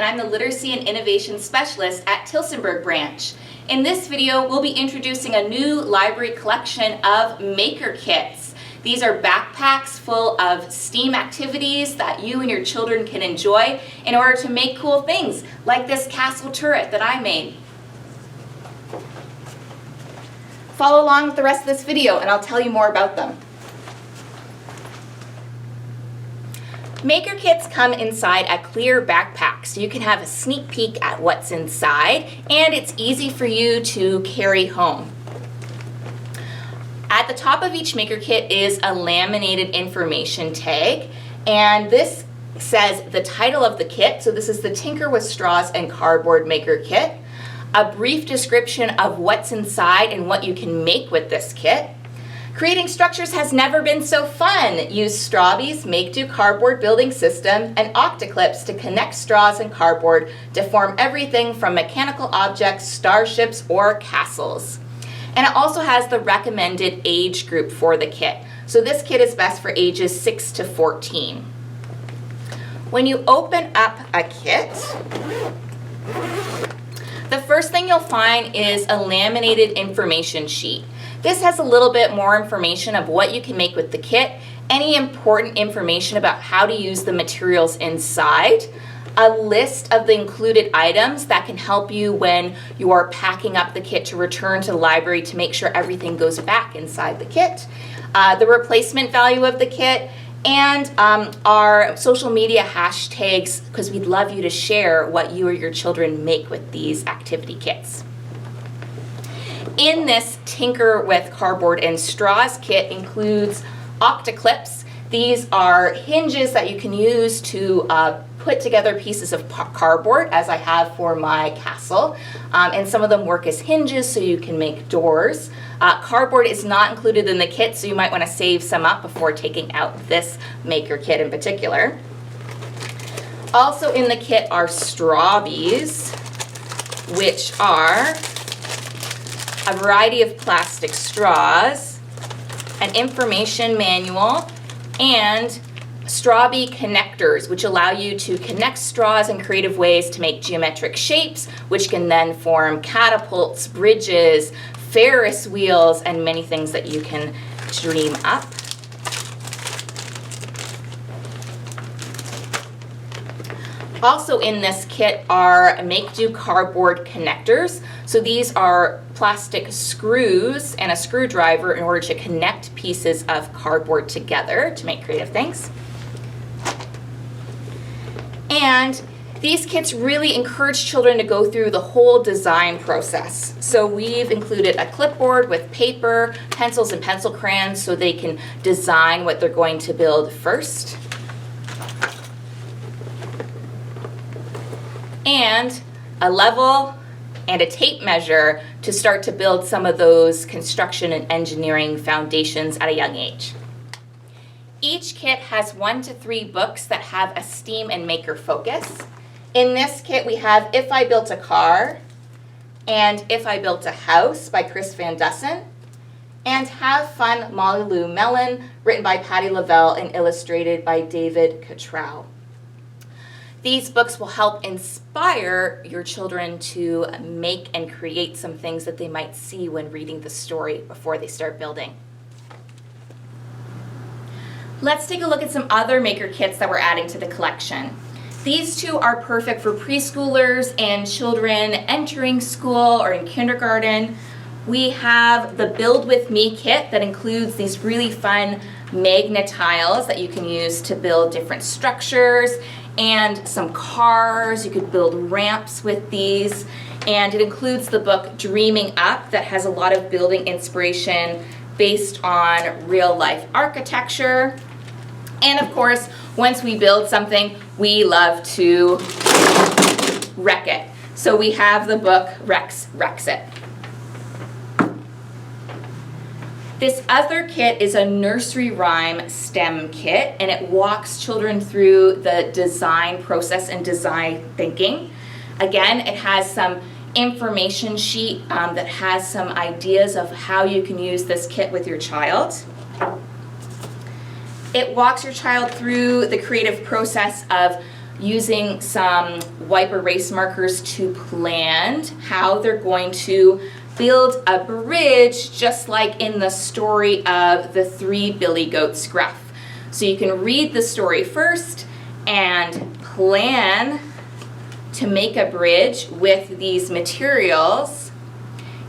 I'm the Literacy and Innovation Specialist at Tillsonburg Branch. In this video, we'll be introducing a new library collection of maker kits. These are backpacks full of STEAM activities that you and your children can enjoy in order to make cool things, like this castle turret that I made. Follow along with the rest of this video and I'll tell you more about them. Maker kits come inside a clear backpack, so you can have a sneak peek at what's inside, and it's easy for you to carry home. At the top of each maker kit is a laminated information tag, and this says the title of the kit. So this is the Tinker with Straws and Cardboard Maker Kit. A brief description of what's inside and what you can make with this kit. Creating structures has never been so fun. Use Strawbee's make-do cardboard building system and Octoclips to connect straws and cardboard to form everything from mechanical objects, starships, or castles. And it also has the recommended age group for the kit. So this kit is best for ages 6 to 14. When you open up a kit, the first thing you'll find is a laminated information sheet. This has a little bit more information of what you can make with the kit, any important information about how to use the materials inside, a list of the included items that can help you when you are packing up the kit to return to the library to make sure everything goes back inside the kit, the replacement value of the kit, and our social media hashtags, because we'd love you to share what you or your children make with these activity kits. In this Tinker with Cardboard and Straws kit includes Octoclips. These are hinges that you can use to put together pieces of cardboard, as I have for my castle. And some of them work as hinges so you can make doors. Cardboard is not included in the kit, so you might want to save some up before taking out this maker kit in particular. Also in the kit are Strawbees, which are a variety of plastic straws, an information manual, and Strawbee connectors, which allow you to connect straws in creative ways to make geometric shapes, which can then form catapults, bridges, Ferris wheels, and many things that you can dream up. Also in this kit are make-do cardboard connectors. So these are plastic screws and a screwdriver in order to connect pieces of cardboard together to make creative things. And these kits really encourage children to go through the whole design process. So we've included a clipboard with paper, pencils, and pencil crayons so they can design what they're going to build first. And a level and a tape measure to start to build some of those construction and engineering foundations at a young age. Each kit has 1 to 3 books that have a STEAM and maker focus. In this kit we have If I Built a Car and If I Built a House by Chris Van Dusen, and Have Fun Molly Lou Mellon, written by Patty Lavelle and illustrated by David Cottrell. These books will help inspire your children to make and create some things that they might see when reading the story before they start building. Let's take a look at some other maker kits that we're adding to the collection. These two are perfect for preschoolers and children entering school or in kindergarten. We have the Build With Me kit that includes these really fun magnet tiles that you can use to build different structures, and some cars. You could build ramps with these, and it includes the book Dreaming Up that has a lot of building inspiration based on real life architecture. And of course, once we build something, we love to wreck it. So we have the book Wrecks It. This other kit is a nursery rhyme STEM kit, and it walks children through the design process and design thinking. Again, it has some information sheet that has some ideas of how you can use this kit with your child. It walks your child through the creative process of using some wipe erase markers to plan how they're going to build a bridge, just like in the story of the 3 billy goats gruff. So you can read the story first and plan to make a bridge with these materials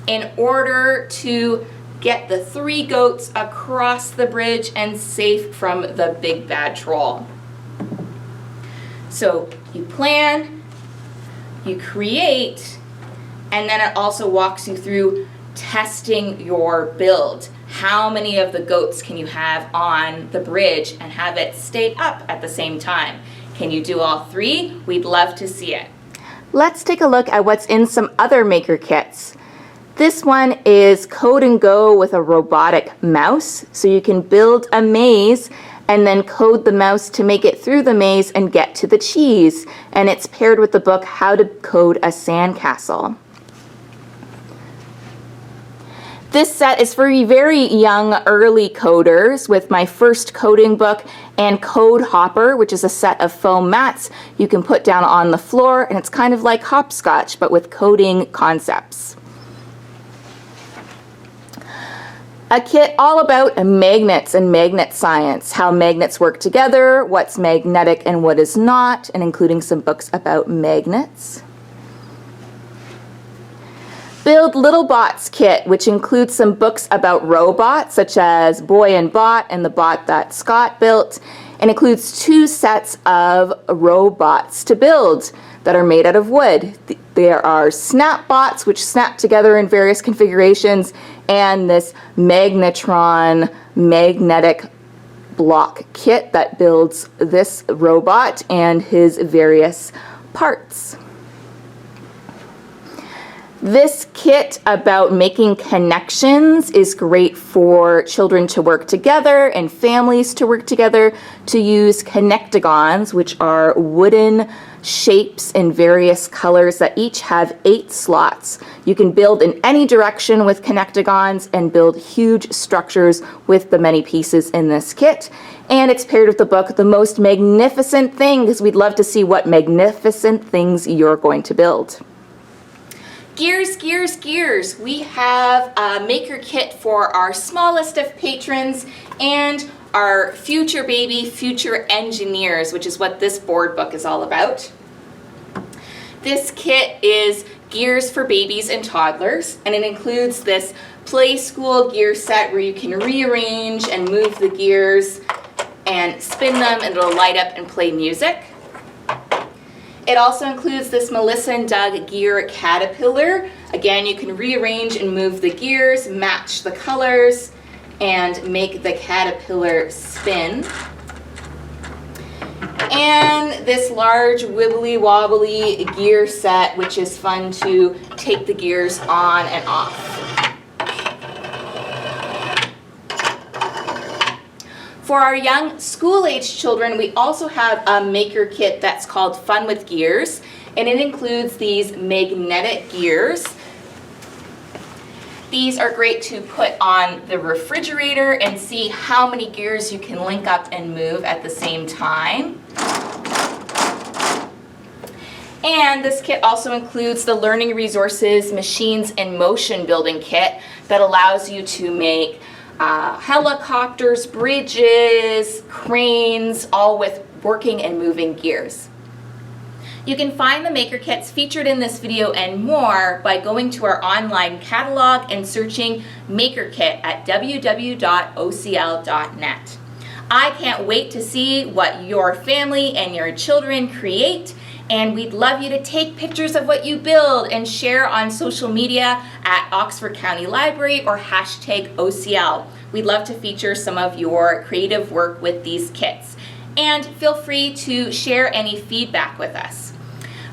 in order to get the 3 goats across the bridge and safe from the big bad troll. So you plan, you create, and then it also walks you through testing your build. How many of the goats can you have on the bridge and have it stay up at the same time? Can you do all 3? We'd love to see it. Let's take a look at what's in some other maker kits. This one is Code and Go with a robotic mouse, so you can build a maze and then code the mouse to make it through the maze and get to the cheese. And it's paired with the book How to Code a Sandcastle. This set is for very young, early coders with my first coding book and Code Hopper, which is a set of foam mats you can put down on the floor, and it's kind of like hopscotch, but with coding concepts. A kit all about magnets and magnet science, how magnets work together, what's magnetic and what is not, and including some books about magnets. Build Little Bots kit, which includes some books about robots, such as Boy and Bot and the bot that Scott built, and includes 2 sets of robots to build that are made out of wood. There are snap bots, which snap together in various configurations, and this magnetron magnetic block kit that builds this robot and his various parts. This kit about making connections is great for children to work together and families to work together to use connectagons, which are wooden shapes in various colors that each have 8 slots. You can build in any direction with connectagons and build huge structures with the many pieces in this kit. And it's paired with the book The Most Magnificent Thing, because we'd love to see what magnificent things you're going to build. Gears, gears, gears. We have a maker kit for our smallest of patrons and our future baby, future engineers, which is what this board book is all about. This kit is gears for babies and toddlers, and it includes this play school gear set where you can rearrange and move the gears and spin them, and it'll light up and play music. It also includes this Melissa and Doug gear caterpillar. Again, you can rearrange and move the gears, match the colors, and make the caterpillar spin. And this large wibbly wobbly gear set, which is fun to take the gears on and off. For our young school-age children, we also have a maker kit that's called Fun with Gears, and it includes these magnetic gears. These are great to put on the refrigerator and see how many gears you can link up and move at the same time. And this kit also includes the Learning Resources Machines in Motion building kit that allows you to make helicopters, bridges, cranes, all with working and moving gears. You can find the maker kits featured in this video and more by going to our online catalog and searching Maker Kit at www.ocl.net. I can't wait to see what your family and your children create, and we'd love you to take pictures of what you build and share on social media at Oxford County Library or #OCL. We'd love to feature some of your creative work with these kits. And feel free to share any feedback with us.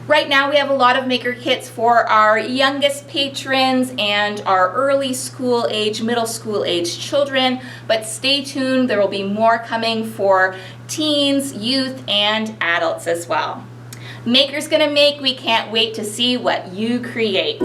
Right now we have a lot of maker kits for our youngest patrons and our early school age, middle school age children, but stay tuned, there will be more coming for teens, youth, and adults as well. Maker's gonna make, we can't wait to see what you create.